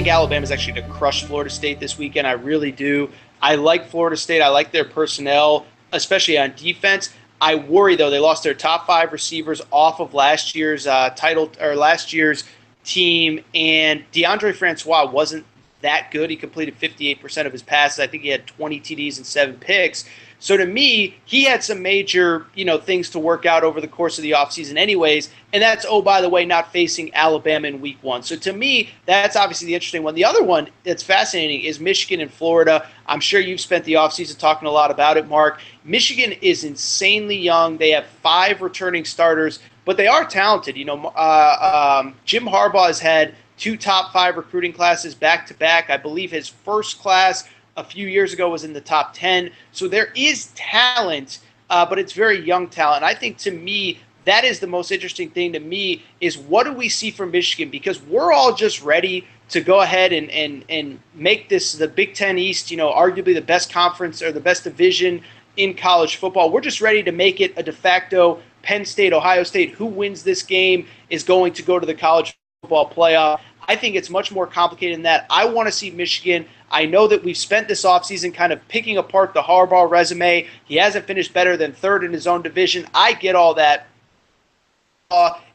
think Alabama's actually going to crush Florida State this weekend. I really do. I like Florida State. I like their personnel, especially on defense. I worry, though, they lost their top 5 receivers off of last year's last year's team, and DeAndre Francois wasn't that good. He completed 58% of his passes. I think he had 20 TDs and 7 picks. So to me, he had some major, things to work out over the course of the offseason anyways, and that's, oh, by the way, not facing Alabama in week 1. So to me, that's obviously the interesting one. The other one that's fascinating is Michigan and Florida. I'm sure you've spent the offseason talking a lot about it, Mark. Michigan is insanely young. They have 5 returning starters, but they are talented. Jim Harbaugh has had 2 top 5 recruiting classes back-to-back. I believe his first class a few years ago was in the top 10. So there is talent, but it's very young talent. I think, to me, that is the most interesting thing to me, is what do we see from Michigan? Because we're all just ready to go ahead and make this the Big Ten East, arguably the best conference or the best division in college football. We're just ready to make it a de facto Penn State, Ohio State. Who wins this game is going to go to the college football playoff. I think it's much more complicated than that. I want to see Michigan. I know that we've spent this offseason kind of picking apart the Harbaugh resume. He hasn't finished better than 3rd in his own division. I get all that.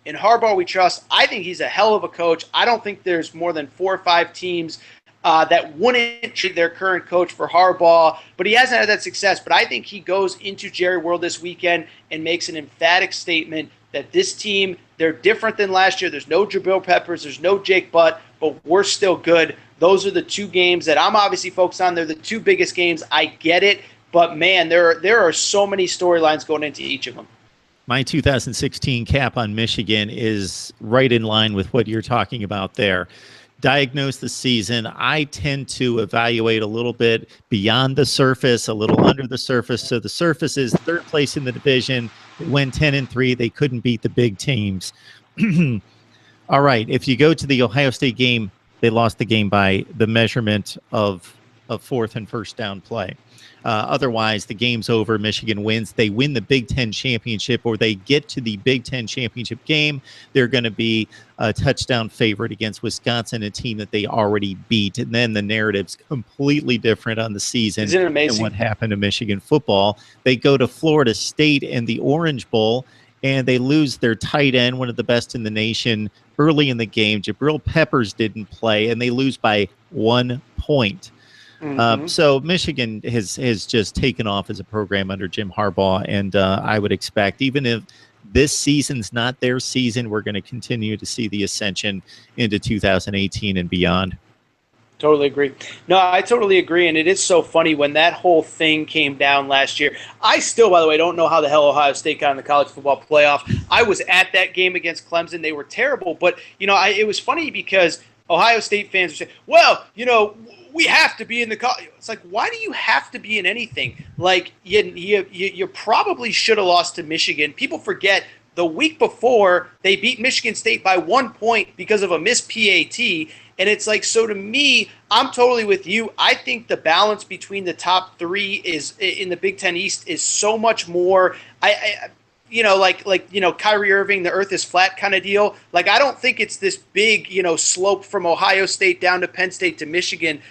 In Harbaugh we trust. I think he's a hell of a coach. I don't think there's more than 4 or 5 teams that wouldn't treat their current coach for Harbaugh, but he hasn't had that success. But I think he goes into Jerry World this weekend and makes an emphatic statement that this team, they're different than last year. There's no Jabril Peppers, there's no Jake Butt, but we're still good. Those are the 2 games that I'm obviously focused on. They're the 2 biggest games. I get it, but man, there are so many storylines going into each of them. My 2016 cap on Michigan is right in line with what you're talking about there. Diagnose the season. I tend to evaluate a little bit beyond the surface, a little under the surface. So the surface is 3rd place in the division. They went 10-3. They couldn't beat the big teams. All right. If you go to the Ohio State game, they lost the game by the measurement of 4th and 1st down play. Otherwise, the game's over. Michigan wins. They win the Big Ten championship, or they get to the Big Ten championship game. They're going to be a touchdown favorite against Wisconsin, a team that they already beat. And then the narrative's completely different on the season. Isn't it amazing? And what happened to Michigan football. They go to Florida State in the Orange Bowl, and they lose their tight end, one of the best in the nation, early in the game. Jabril Peppers didn't play, and they lose by 1 point. So Michigan has just taken off as a program under Jim Harbaugh, and I would expect, even if this season's not their season, we're going to continue to see the ascension into 2018 and beyond. Totally agree. No, I totally agree, and it is so funny when that whole thing came down last year. I still, by the way, don't know how the hell Ohio State got in the college football playoff. I was at that game against Clemson. They were terrible, but it was funny because Ohio State fans were saying, well, we have to be in the college. It's like, why do you have to be in anything? Like, you probably should have lost to Michigan. People forget the week before they beat Michigan State by 1 point because of a missed PAT. And it's like, so to me, I'm totally with you. I think the balance between the top 3 is in the Big Ten East is so much more. Kyrie Irving, the earth is flat kind of deal. Like, I don't think it's this big, slope from Ohio State down to Penn State to Michigan.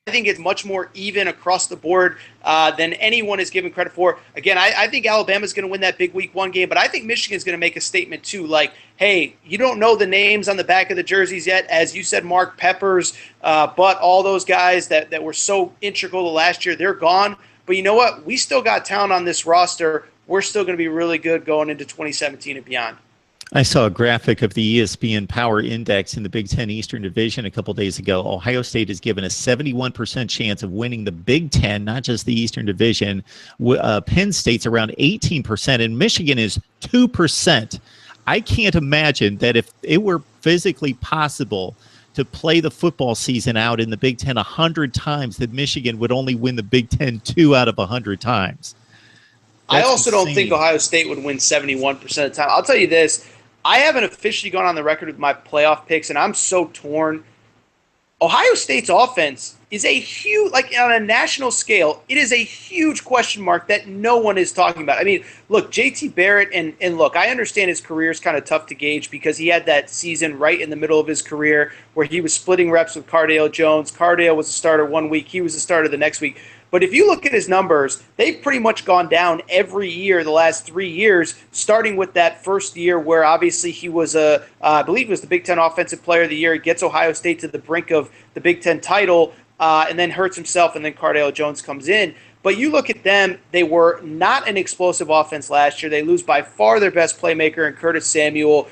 I think it's much more even across the board than anyone is given credit for. Again, I think Alabama's going to win that big week 1 game, but I think Michigan's going to make a statement too. Like, hey, you don't know the names on the back of the jerseys yet. As you said, Mark, Peppers, but all those guys that were so integral to last year, they're gone. But you know what? We still got talent on this roster. We're still going to be really good going into 2017 and beyond. I saw a graphic of the ESPN Power Index in the Big Ten Eastern Division a couple days ago. Ohio State is given a 71% chance of winning the Big Ten, not just the Eastern Division. Penn State's around 18%, and Michigan is 2%. I can't imagine that if it were physically possible to play the football season out in the Big Ten 100 times, that Michigan would only win the Big Ten 2 out of 100 times. That's I also insane. Don't think Ohio State would win 71% of the time. I'll tell you this. I haven't officially gone on the record with my playoff picks, and I'm so torn. Ohio State's offense is a huge, like on a national scale, it is a huge question mark that no one is talking about. I mean, look, JT Barrett, and look, I understand his career is kind of tough to gauge because he had that season right in the middle of his career where he was splitting reps with Cardale Jones. Cardale was a starter one week, he was a starter the next week. But if you look at his numbers, they've pretty much gone down every year the last 3 years, starting with that first year where obviously he was I believe he was the Big Ten Offensive Player of the Year. He gets Ohio State to the brink of the Big Ten title and then hurts himself, and then Cardale Jones comes in. But you look at them, they were not an explosive offense last year. They lose by far their best playmaker in Curtis Samuel,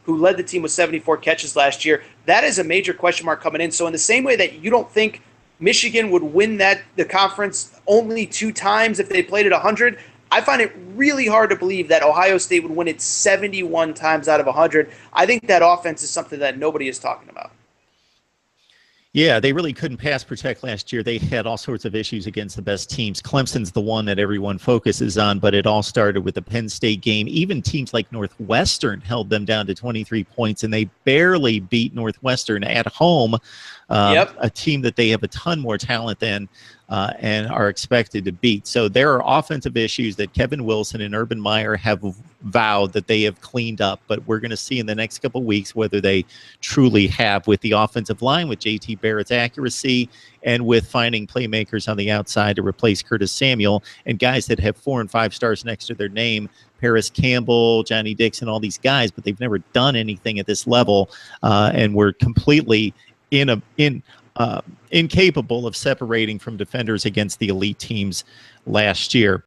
who led the team with 74 catches last year. That is a major question mark coming in. So in the same way that you don't think Michigan would win the conference only 2 times if they played it 100, I find it really hard to believe that Ohio State would win it 71 times out of 100. I think that offense is something that nobody is talking about. Yeah, they really couldn't pass protect last year. They had all sorts of issues against the best teams. Clemson's the one that everyone focuses on, but it all started with the Penn State game. Even teams like Northwestern held them down to 23 points, and they barely beat Northwestern at home, a team that they have a ton more talent than and are expected to beat. So there are offensive issues that Kevin Wilson and Urban Meyer have vowed that they have cleaned up, but we're going to see in the next couple of weeks whether they truly have, with the offensive line, with JT Barrett's accuracy, and with finding playmakers on the outside to replace Curtis Samuel, and guys that have 4 and 5 stars next to their name, Paris Campbell, Johnny Dixon, all these guys, but they've never done anything at this level, and we're completely incapable of separating from defenders against the elite teams last year.